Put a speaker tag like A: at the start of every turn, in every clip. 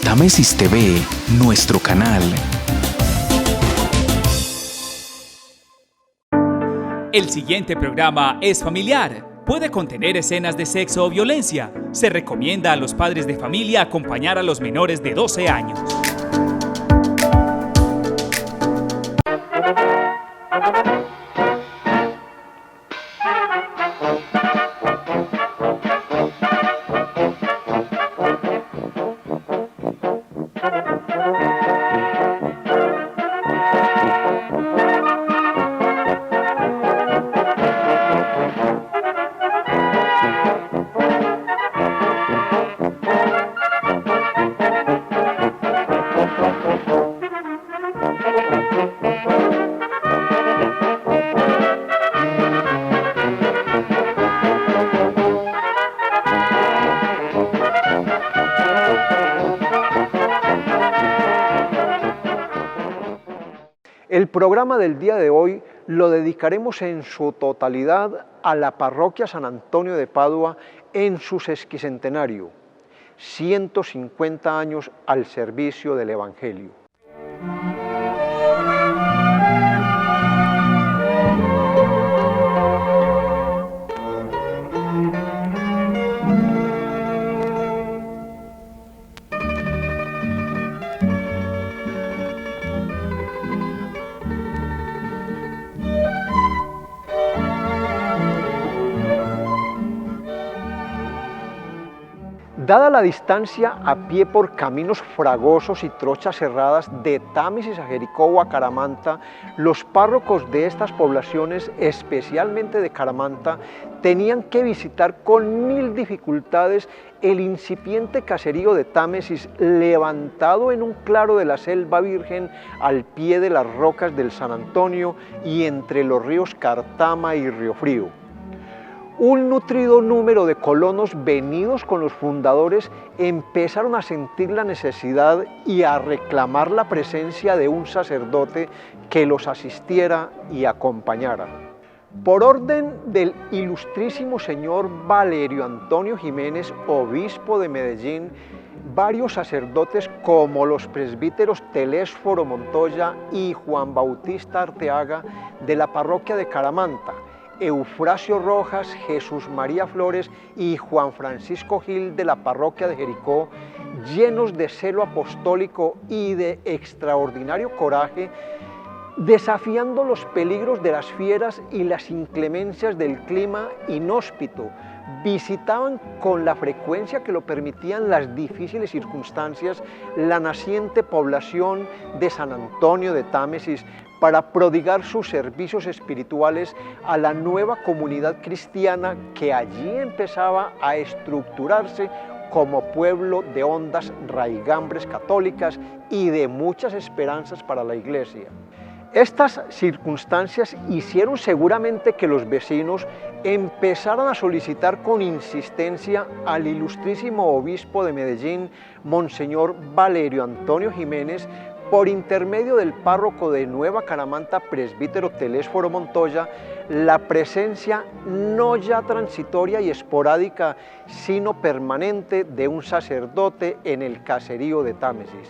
A: Támesis TV, nuestro canal.
B: El siguiente programa es familiar. Puede contener escenas de sexo o violencia. Se recomienda a los padres de familia acompañar a los menores de 12 años.
C: El programa del día de hoy lo dedicaremos en su totalidad a la parroquia San Antonio de Padua en su sesquicentenario, 150 años al servicio del Evangelio. Dada la distancia a pie por caminos fragosos y trochas cerradas de Támesis a Jericó o a Caramanta, los párrocos de estas poblaciones, especialmente de Caramanta, tenían que visitar con 1000 dificultades el incipiente caserío de Támesis, levantado en un claro de la selva virgen al pie de las rocas del San Antonio y entre los ríos Cartama y Río Frío. Un nutrido número de colonos venidos con los fundadores empezaron a sentir la necesidad y a reclamar la presencia de un sacerdote que los asistiera y acompañara. Por orden del ilustrísimo señor Valerio Antonio Jiménez, obispo de Medellín, varios sacerdotes como los presbíteros Telésforo Montoya y Juan Bautista Arteaga de la parroquia de Caramanta, Eufrasio Rojas, Jesús María Flores y Juan Francisco Gil de la parroquia de Jericó, llenos de celo apostólico y de extraordinario coraje, desafiando los peligros de las fieras y las inclemencias del clima inhóspito, visitaban con la frecuencia que lo permitían las difíciles circunstancias la naciente población de San Antonio de Támesis para prodigar sus servicios espirituales a la nueva comunidad cristiana que allí empezaba a estructurarse como pueblo de hondas raigambres católicas y de muchas esperanzas para la Iglesia. Estas circunstancias hicieron seguramente que los vecinos empezaran a solicitar con insistencia al ilustrísimo obispo de Medellín, Monseñor Valerio Antonio Jiménez, por intermedio del párroco de Nueva Caramanta, presbítero Telésforo Montoya, la presencia no ya transitoria y esporádica, sino permanente de un sacerdote en el caserío de Támesis.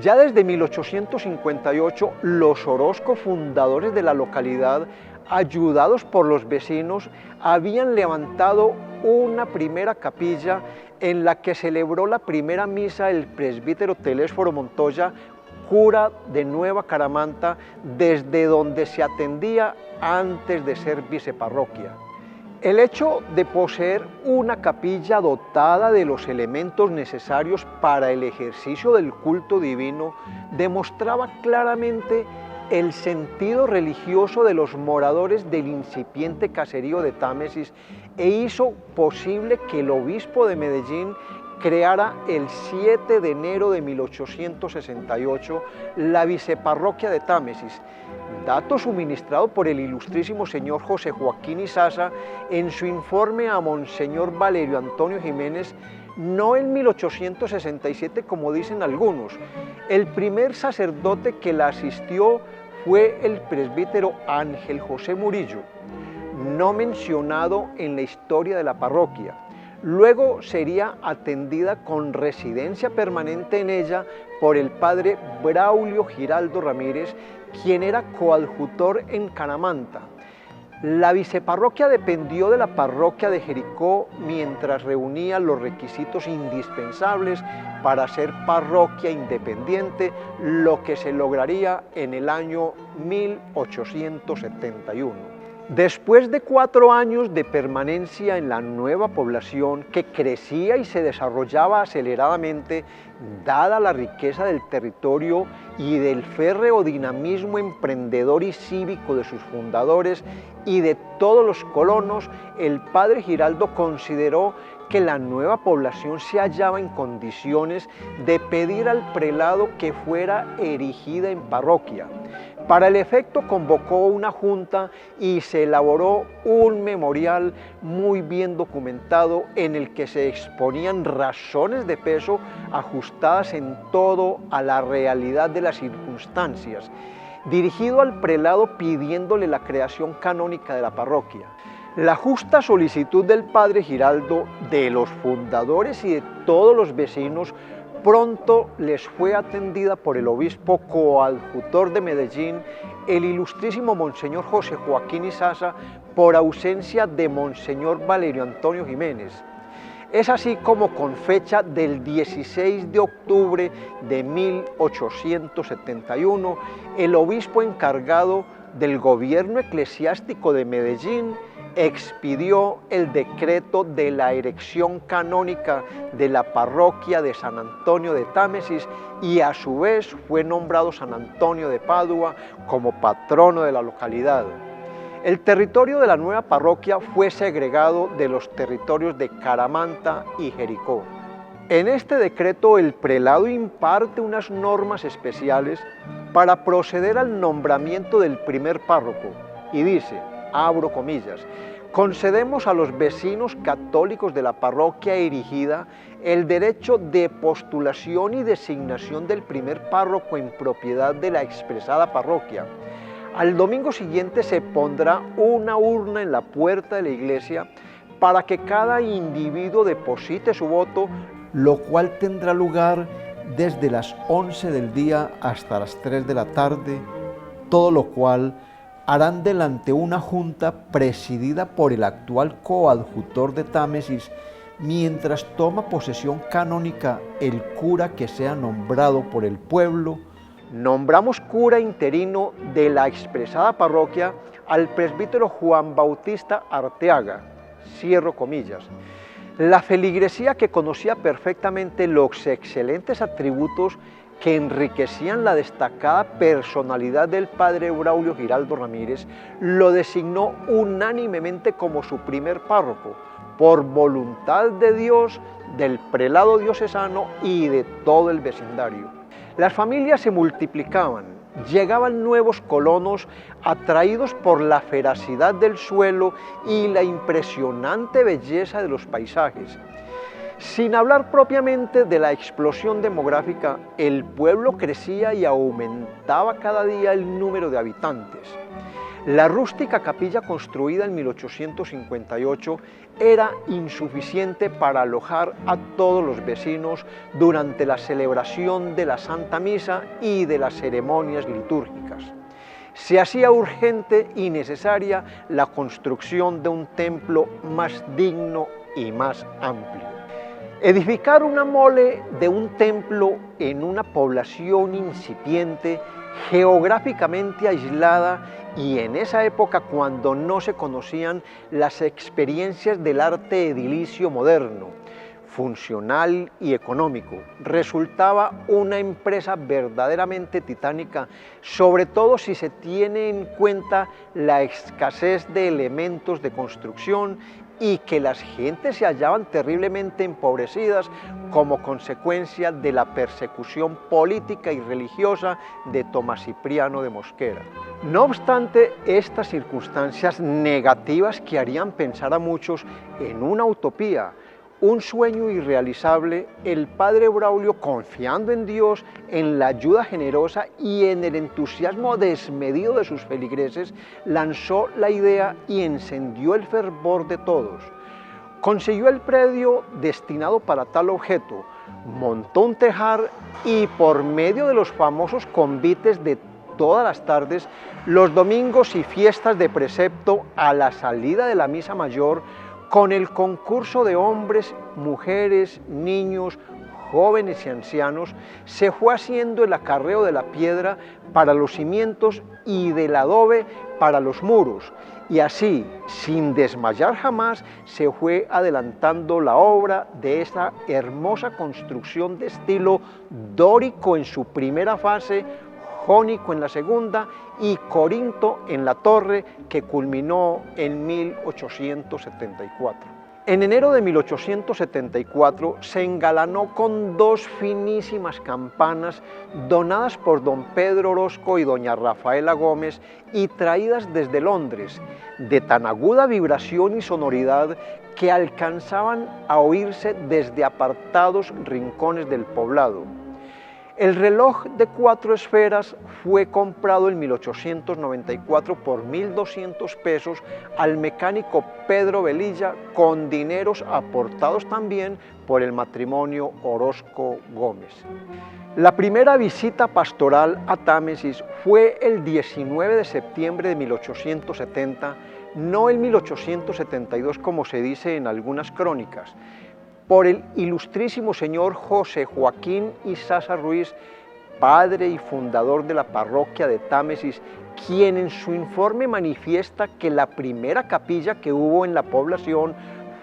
C: Ya desde 1858, los Orozco, fundadores de la localidad, ayudados por los vecinos, habían levantado una primera capilla en la que celebró la primera misa el presbítero Telésforo Montoya, cura de Nueva Caramanta, desde donde se atendía antes de ser viceparroquia. El hecho de poseer una capilla dotada de los elementos necesarios para el ejercicio del culto divino demostraba claramente el sentido religioso de los moradores del incipiente caserío de Támesis e hizo posible que el obispo de Medellín creara el 7 de enero de 1868 la viceparroquia de Támesis, dato suministrado por el ilustrísimo señor José Joaquín Izaza en su informe a Monseñor Valerio Antonio Jiménez, no en 1867 como dicen algunos. El primer sacerdote que la asistió fue el presbítero Ángel José Murillo. no mencionado en la historia de la parroquia. Luego sería atendida con residencia permanente en ella por el padre Braulio Giraldo Ramírez, quien era coadjutor en Caramanta. La viceparroquia dependió de la parroquia de Jericó mientras reunía los requisitos indispensables para ser parroquia independiente, lo que se lograría en el año 1871. Después de 4 años de permanencia en la nueva población, que crecía y se desarrollaba aceleradamente, dada la riqueza del territorio y del férreo dinamismo emprendedor y cívico de sus fundadores y de todos los colonos, el padre Giraldo consideró que la nueva población se hallaba en condiciones de pedir al prelado que fuera erigida en parroquia. Para el efecto convocó una junta y se elaboró un memorial muy bien documentado en el que se exponían razones de peso ajustadas en todo a la realidad de las circunstancias, dirigido al prelado pidiéndole la creación canónica de la parroquia. La justa solicitud del padre Giraldo, de los fundadores y de todos los vecinos, pronto les fue atendida por el obispo coadjutor de Medellín, el ilustrísimo Monseñor José Joaquín Izaza, por ausencia de Monseñor Valerio Antonio Jiménez. Es así como con fecha del 16 de octubre de 1871, el obispo encargado del gobierno eclesiástico de Medellín expidió el decreto de la erección canónica de la parroquia de San Antonio de Támesis y a su vez fue nombrado San Antonio de Padua como patrono de la localidad. El territorio de la nueva parroquia fue segregado de los territorios de Caramanta y Jericó. En este decreto el prelado imparte unas normas especiales para proceder al nombramiento del primer párroco y dice, abro comillas, concedemos a los vecinos católicos de la parroquia erigida el derecho de postulación y designación del primer párroco en propiedad de la expresada parroquia. Al domingo siguiente se pondrá una urna en la puerta de la iglesia para que cada individuo deposite su voto, lo cual tendrá lugar desde las 11 del día hasta las 3 de la tarde, todo lo cual harán delante una junta presidida por el actual coadjutor de Támesis, mientras toma posesión canónica el cura que sea nombrado por el pueblo. Nombramos cura interino de la expresada parroquia al presbítero Juan Bautista Arteaga, cierro comillas. La feligresía, que conocía perfectamente los excelentes atributos que enriquecían la destacada personalidad del padre Braulio Giraldo Ramírez, lo designó unánimemente como su primer párroco, por voluntad de Dios, del prelado diocesano y de todo el vecindario. Las familias se multiplicaban, llegaban nuevos colonos atraídos por la feracidad del suelo y la impresionante belleza de los paisajes. Sin hablar propiamente de la explosión demográfica, el pueblo crecía y aumentaba cada día el número de habitantes. La rústica capilla construida en 1858 era insuficiente para alojar a todos los vecinos durante la celebración de la Santa Misa y de las ceremonias litúrgicas. Se hacía urgente y necesaria la construcción de un templo más digno y más amplio. Edificar una mole de un templo en una población incipiente, geográficamente aislada, y en esa época cuando no se conocían las experiencias del arte edilicio moderno, funcional y económico, resultaba una empresa verdaderamente titánica, sobre todo si se tiene en cuenta la escasez de elementos de construcción y que las gentes se hallaban terriblemente empobrecidas como consecuencia de la persecución política y religiosa de Tomás Cipriano de Mosquera. No obstante, estas circunstancias negativas que harían pensar a muchos en una utopía, un sueño irrealizable, el padre Braulio, confiando en Dios, en la ayuda generosa y en el entusiasmo desmedido de sus feligreses, lanzó la idea y encendió el fervor de todos. Consiguió el predio destinado para tal objeto, montó un tejar y por medio de los famosos convites de todas las tardes, los domingos y fiestas de precepto a la salida de la misa mayor, con el concurso de hombres, mujeres, niños, jóvenes y ancianos, se fue haciendo el acarreo de la piedra para los cimientos y del adobe para los muros, y así, sin desmayar jamás, se fue adelantando la obra de esta hermosa construcción de estilo dórico en su primera fase, jónico en la segunda y corinto en la torre, que culminó en 1874. En enero de 1874 se engalanó con dos finísimas campanas donadas por don Pedro Orozco y doña Rafaela Gómez y traídas desde Londres, de tan aguda vibración y sonoridad que alcanzaban a oírse desde apartados rincones del poblado. El reloj de 4 esferas fue comprado en 1894 por 1.200 pesos al mecánico Pedro Velilla, con dineros aportados también por el matrimonio Orozco Gómez. La primera visita pastoral a Támesis fue el 19 de septiembre de 1870, no el 1872 como se dice en algunas crónicas, por el ilustrísimo señor José Joaquín Izaza Ruiz, padre y fundador de la parroquia de Támesis, quien en su informe manifiesta que la primera capilla que hubo en la población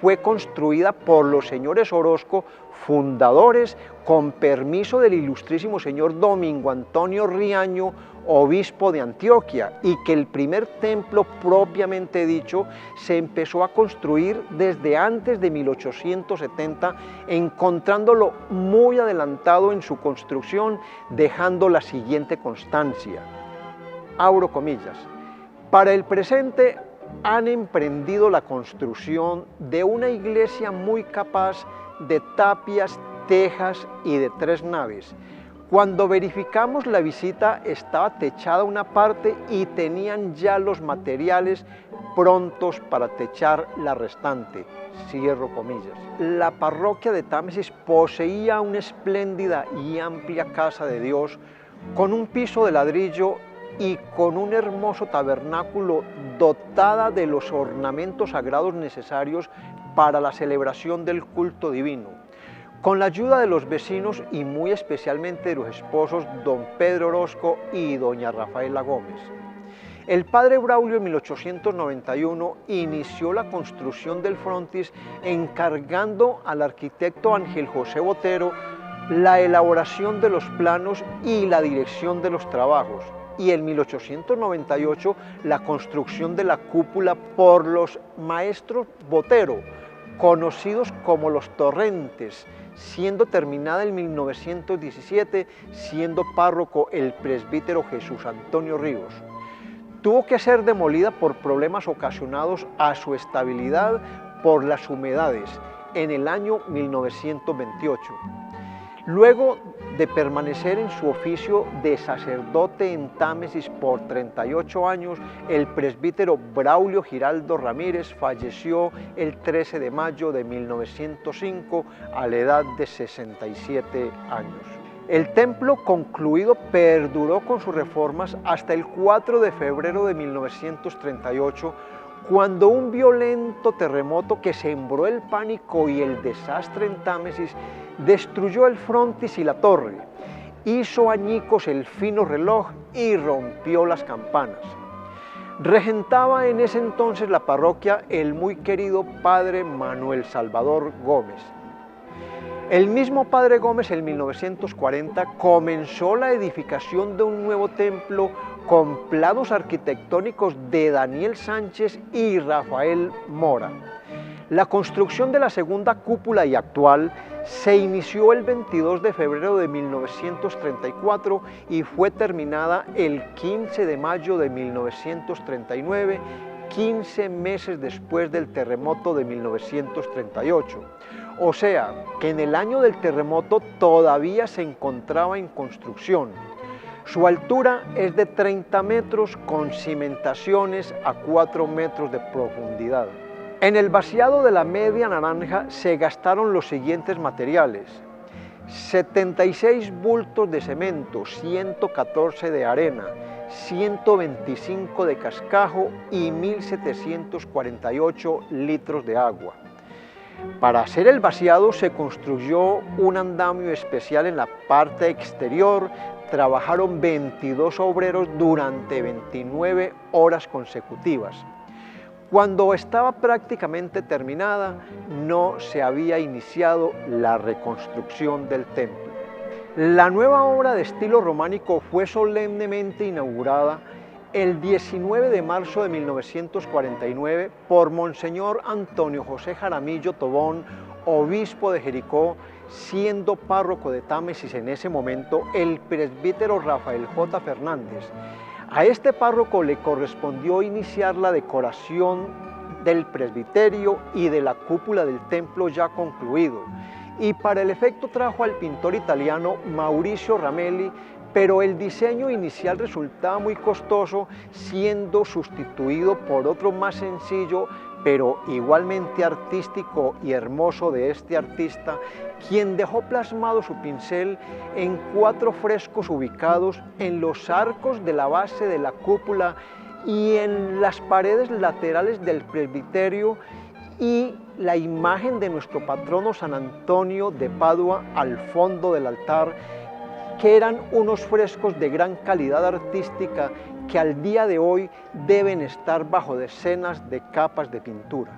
C: fue construida por los señores Orozco, fundadores, con permiso del ilustrísimo señor Domingo Antonio Riaño, obispo de Antioquia, y que el primer templo propiamente dicho se empezó a construir desde antes de 1870, encontrándolo muy adelantado en su construcción, dejando la siguiente constancia, abro comillas: para el presente han emprendido la construcción de una iglesia muy capaz de tapias, tejas y de 3 naves. Cuando verificamos la visita estaba techada una parte y tenían ya los materiales prontos para techar la restante, cierro comillas. La parroquia de Támesis poseía una espléndida y amplia casa de Dios con un piso de ladrillo y con un hermoso tabernáculo dotada de los ornamentos sagrados necesarios para la celebración del culto divino. Con la ayuda de los vecinos y muy especialmente de los esposos don Pedro Orozco y doña Rafaela Gómez. El padre Braulio en 1891 inició la construcción del frontis, encargando al arquitecto Ángel José Botero la elaboración de los planos y la dirección de los trabajos, y en 1898 la construcción de la cúpula por los maestros Botero, conocidos como los Torrentes, siendo terminada en 1917, siendo párroco el presbítero Jesús Antonio Ríos. Tuvo que ser demolida por problemas ocasionados a su estabilidad por las humedades en el año 1928. Luego de permanecer en su oficio de sacerdote en Támesis por 38 años, el presbítero Braulio Giraldo Ramírez falleció el 13 de mayo de 1905 a la edad de 67 años. El templo concluido perduró con sus reformas hasta el 4 de febrero de 1938, cuando un violento terremoto que sembró el pánico y el desastre en Támesis destruyó el frontis y la torre, hizo añicos el fino reloj y rompió las campanas. Regentaba en ese entonces la parroquia el muy querido padre Manuel Salvador Gómez. El mismo padre Gómez en 1940 comenzó la edificación de un nuevo templo con planos arquitectónicos de Daniel Sánchez y Rafael Mora. La construcción de la segunda cúpula y actual se inició el 22 de febrero de 1934 y fue terminada el 15 de mayo de 1939, 15 meses después del terremoto de 1938. O sea, que en el año del terremoto todavía se encontraba en construcción. Su altura es de 30 metros con cimentaciones a 4 metros de profundidad. En el vaciado de la Media Naranja se gastaron los siguientes materiales: 76 bultos de cemento, 114 de arena, 125 de cascajo y 1.748 litros de agua. Para hacer el vaciado se construyó un andamio especial en la parte exterior. Trabajaron 22 obreros durante 29 horas consecutivas. Cuando estaba prácticamente terminada, no se había iniciado la reconstrucción del templo. La nueva obra de estilo románico fue solemnemente inaugurada el 19 de marzo de 1949 por Monseñor Antonio José Jaramillo Tobón, obispo de Jericó, siendo párroco de Támesis en ese momento el presbítero Rafael J. Fernández. A este párroco le correspondió iniciar la decoración del presbiterio y de la cúpula del templo ya concluido, y para el efecto trajo al pintor italiano Mauricio Ramelli, pero el diseño inicial resultaba muy costoso, siendo sustituido por otro más sencillo, pero igualmente artístico y hermoso de este artista, quien dejó plasmado su pincel en 4 frescos ubicados en los arcos de la base de la cúpula y en las paredes laterales del presbiterio, y la imagen de nuestro patrono San Antonio de Padua al fondo del altar, que eran unos frescos de gran calidad artística que al día de hoy deben estar bajo decenas de capas de pintura.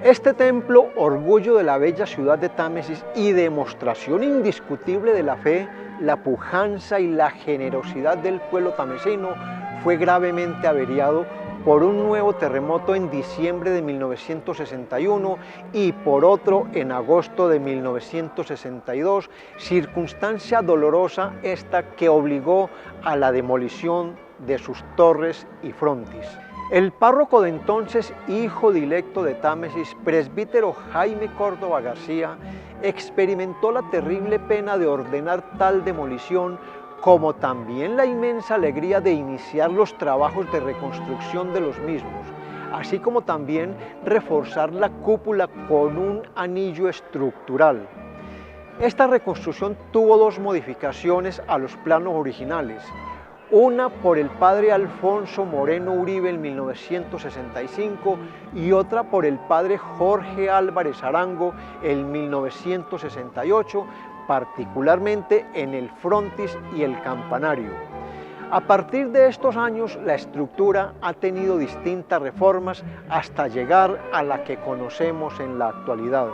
C: Este templo, orgullo de la bella ciudad de Támesis y demostración indiscutible de la fe, la pujanza y la generosidad del pueblo tamesino, fue gravemente averiado por un nuevo terremoto en diciembre de 1961 y por otro en agosto de 1962, circunstancia dolorosa esta que obligó a la demolición de sus torres y frontis. El párroco de entonces, hijo dilecto de Támesis, presbítero Jaime Córdoba García, experimentó la terrible pena de ordenar tal demolición, como también la inmensa alegría de iniciar los trabajos de reconstrucción de los mismos, así como también reforzar la cúpula con un anillo estructural. Esta reconstrucción tuvo 2 modificaciones a los planos originales, una por el padre Alfonso Moreno Uribe en 1965 y otra por el padre Jorge Álvarez Arango en 1968, particularmente en el frontis y el campanario. A partir de estos años, la estructura ha tenido distintas reformas hasta llegar a la que conocemos en la actualidad.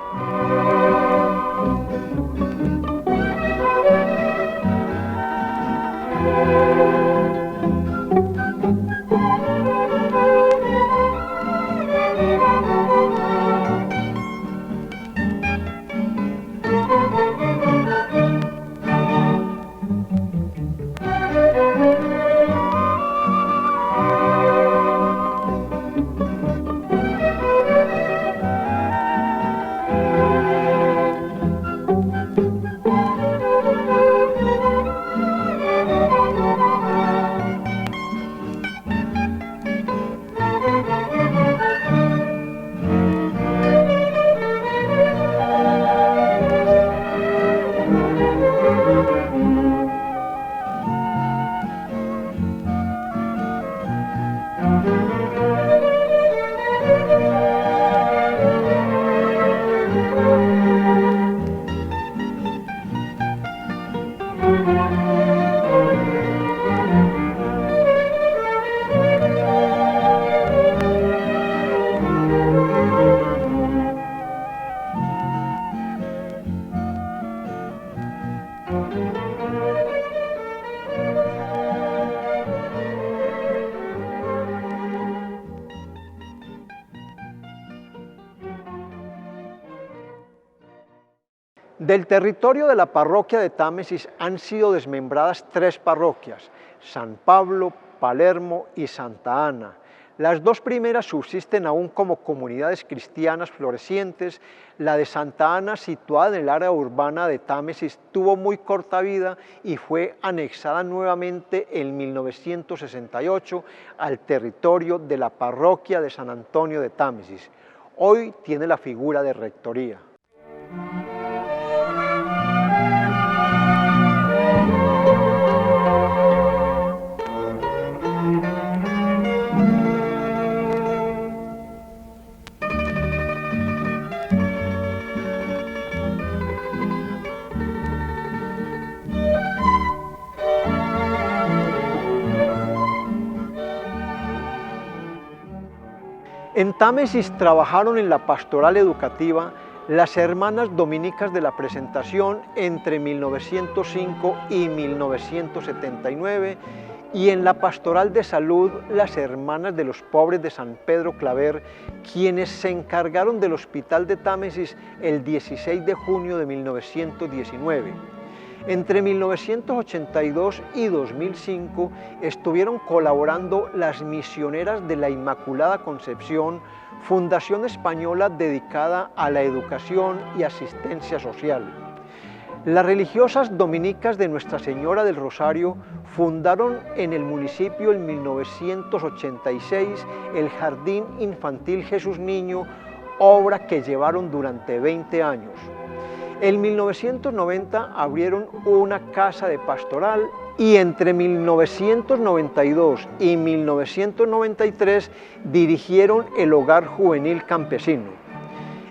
C: Del territorio de la parroquia de Támesis han sido desmembradas 3 parroquias, San Pablo, Palermo y Santa Ana. Las dos primeras subsisten aún como comunidades cristianas florecientes. La de Santa Ana, situada en el área urbana de Támesis, tuvo muy corta vida y fue anexada nuevamente en 1968 al territorio de la parroquia de San Antonio de Támesis. Hoy tiene la figura de rectoría. En Támesis trabajaron en la pastoral educativa las hermanas dominicas de la Presentación entre 1905 y 1979 y en la pastoral de salud las hermanas de los pobres de San Pedro Claver, quienes se encargaron del hospital de Támesis el 16 de junio de 1919. Entre 1982 y 2005 estuvieron colaborando las Misioneras de la Inmaculada Concepción, fundación española dedicada a la educación y asistencia social. Las religiosas dominicas de Nuestra Señora del Rosario fundaron en el municipio en 1986 el Jardín Infantil Jesús Niño, obra que llevaron durante 20 años. En 1990 abrieron una casa de pastoral y entre 1992 y 1993 dirigieron el Hogar Juvenil Campesino.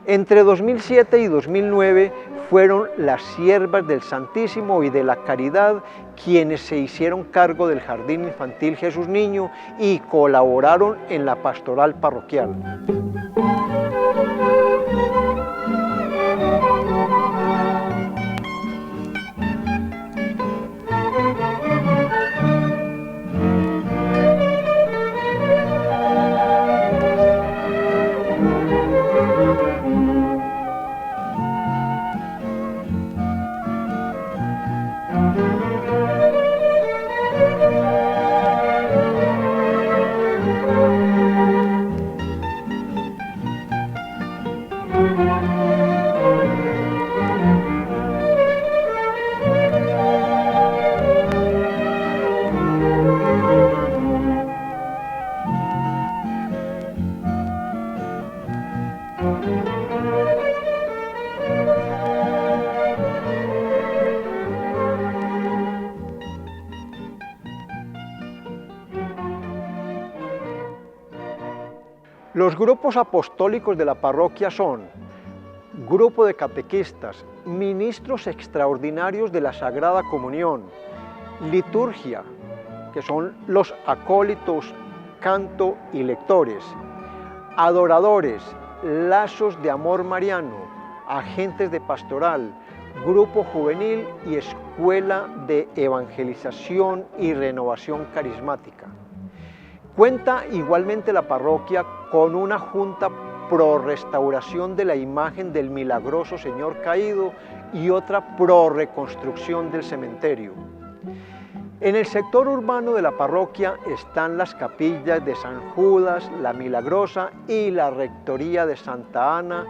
C: Entre 2007 y 2009 fueron las Siervas del Santísimo y de la Caridad quienes se hicieron cargo del Jardín Infantil Jesús Niño y colaboraron en la pastoral parroquial. Los grupos apostólicos de la parroquia son grupo de catequistas, ministros extraordinarios de la Sagrada Comunión, liturgia, que son los acólitos, canto y lectores, adoradores, lazos de amor mariano, agentes de pastoral, grupo juvenil y escuela de evangelización y renovación carismática. Cuenta igualmente la parroquia con una junta pro restauración de la imagen del milagroso Señor caído y otra pro reconstrucción del cementerio. En el sector urbano de la parroquia están las capillas de San Judas, la Milagrosa y la rectoría de Santa Ana.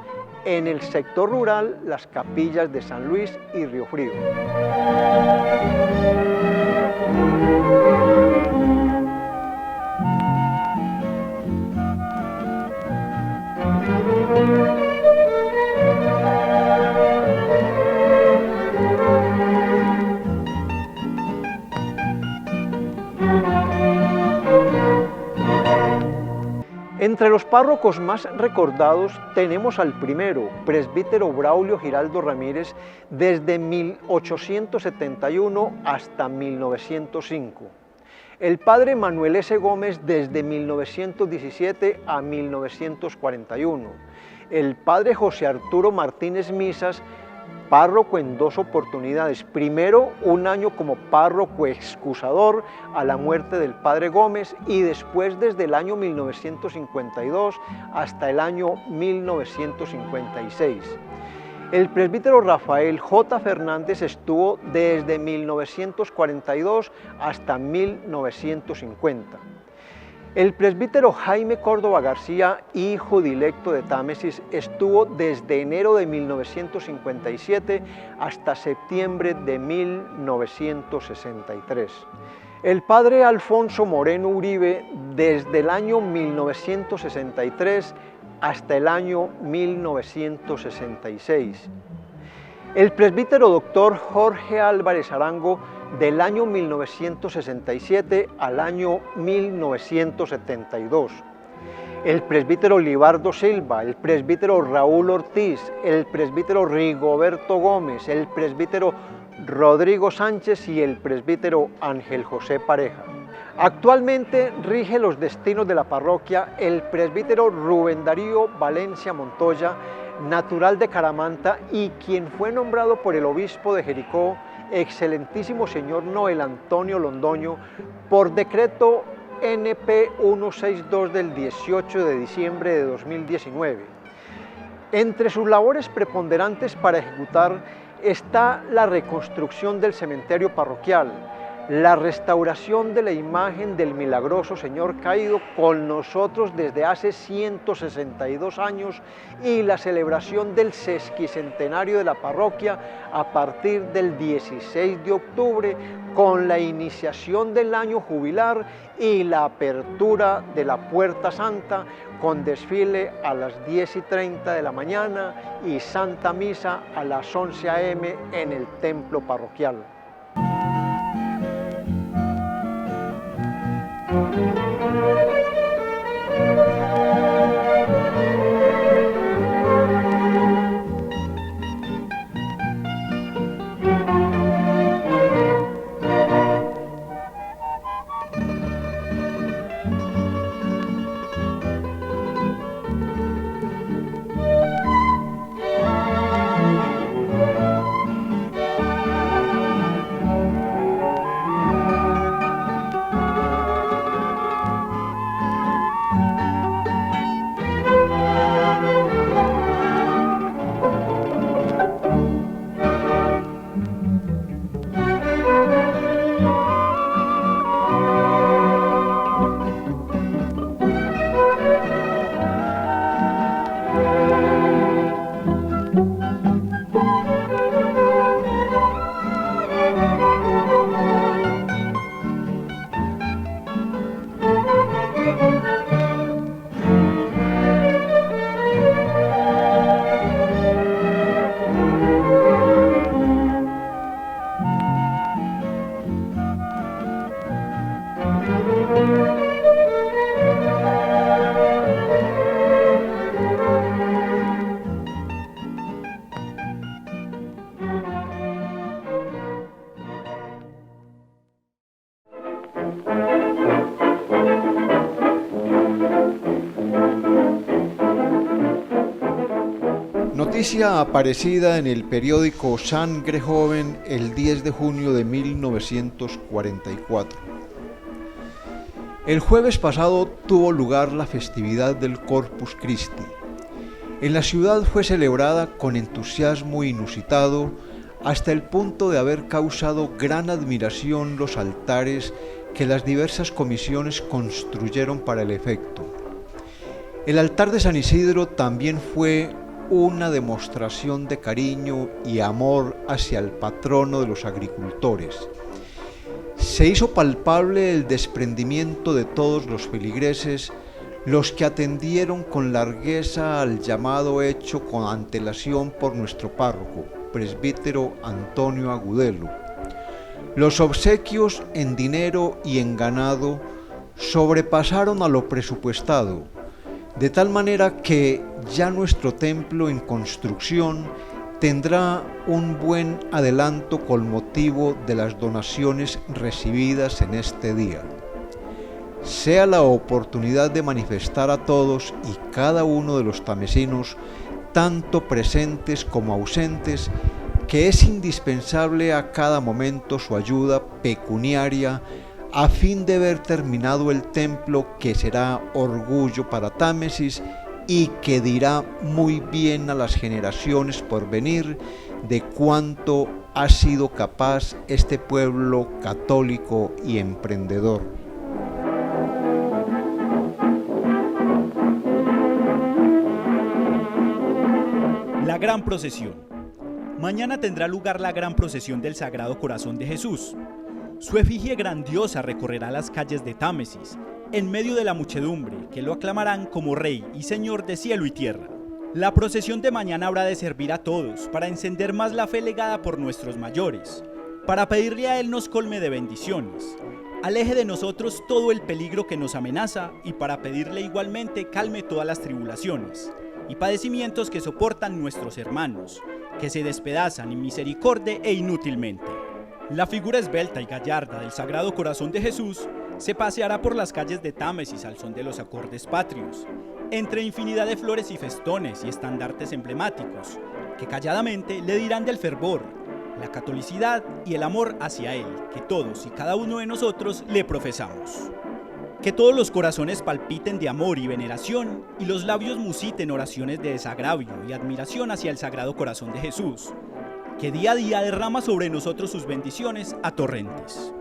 C: En el sector rural, las capillas de San Luis y Río Frío. Entre los párrocos más recordados tenemos al primero, presbítero Braulio Giraldo Ramírez, desde 1871 hasta 1905. El padre Manuel S. Gómez desde 1917 a 1941. El padre José Arturo Martínez Misas, párroco en dos oportunidades. Primero, un año como párroco excusador a la muerte del padre Gómez y después desde el año 1952 hasta el año 1956. El presbítero Rafael J. Fernández estuvo desde 1942 hasta 1950. El presbítero Jaime Córdoba García, hijo directo de Támesis, estuvo desde enero de 1957 hasta septiembre de 1963. El padre Alfonso Moreno Uribe, desde el año 1963 hasta el año 1966. El presbítero doctor Jorge Álvarez Arango, del año 1967 al año 1972. El presbítero Libardo Silva, el presbítero Raúl Ortiz, el presbítero Rigoberto Gómez, el presbítero Rodrigo Sánchez y el presbítero Ángel José Pareja. Actualmente rige los destinos de la parroquia el presbítero Rubén Darío Valencia Montoya, natural de Caramanta y quien fue nombrado por el obispo de Jericó, excelentísimo señor Noel Antonio Londoño, por decreto NP 162 del 18 de diciembre de 2019. Entre sus labores preponderantes para ejecutar está la reconstrucción del cementerio parroquial, la restauración de la imagen del milagroso Señor caído con nosotros desde hace 162 años y la celebración del sesquicentenario de la parroquia a partir del 16 de octubre con la iniciación del año jubilar y la apertura de la Puerta Santa con desfile a las 10:30 de la mañana y Santa Misa a las 11 a.m. en el templo parroquial. Noticia aparecida en el periódico Sangre Joven el 10 de junio de 1944. El jueves pasado tuvo lugar la festividad del Corpus Christi. En la ciudad fue celebrada con entusiasmo inusitado hasta el punto de haber causado gran admiración los altares que las diversas comisiones construyeron para el efecto. El altar de San Isidro también fue una demostración de cariño y amor hacia el patrono de los agricultores. Se hizo palpable el desprendimiento de todos los feligreses, los que atendieron con largueza al llamado hecho con antelación por nuestro párroco, presbítero Antonio Agudelo. Los obsequios en dinero y en ganado sobrepasaron a lo presupuestado, de tal manera que ya nuestro templo en construcción tendrá un buen adelanto con motivo de las donaciones recibidas en este día. Sea la oportunidad de manifestar a todos y cada uno de los tamesinos, tanto presentes como ausentes, que es indispensable a cada momento su ayuda pecuniaria a fin de ver terminado el templo que será orgullo para Támesis y que dirá muy bien a las generaciones por venir de cuánto ha sido capaz este pueblo católico y emprendedor.
D: La gran procesión. Mañana tendrá lugar la gran procesión del Sagrado Corazón de Jesús. Su efigie grandiosa recorrerá las calles de Támesis, en medio de la muchedumbre, que lo aclamarán como Rey y Señor de cielo y tierra. La procesión de mañana habrá de servir a todos para encender más la fe legada por nuestros mayores, para pedirle a Él nos colme de bendiciones, aleje de nosotros todo el peligro que nos amenaza y para pedirle igualmente calme todas las tribulaciones y padecimientos que soportan nuestros hermanos, que se despedazan en misericordia e inútilmente. La figura esbelta y gallarda del Sagrado Corazón de Jesús se paseará por las calles de Támesis al son de los acordes patrios, entre infinidad de flores y festones y estandartes emblemáticos, que calladamente le dirán del fervor, la catolicidad y el amor hacia Él, que todos y cada uno de nosotros le profesamos. Que todos los corazones palpiten de amor y veneración y los labios musiten oraciones de desagravio y admiración hacia el Sagrado Corazón de Jesús, que día a día derrama sobre nosotros sus bendiciones a torrentes.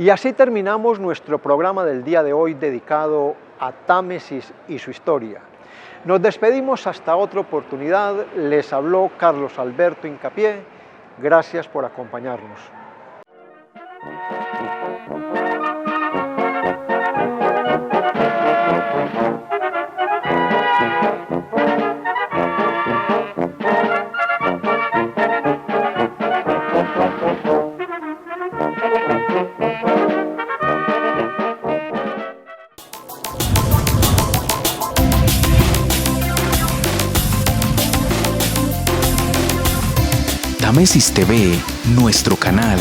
C: Y así terminamos nuestro programa del día de hoy dedicado a Támesis y su historia. Nos despedimos hasta otra oportunidad. Les habló Carlos Alberto Incapié. Gracias por acompañarnos.
A: Támesis TV, nuestro canal.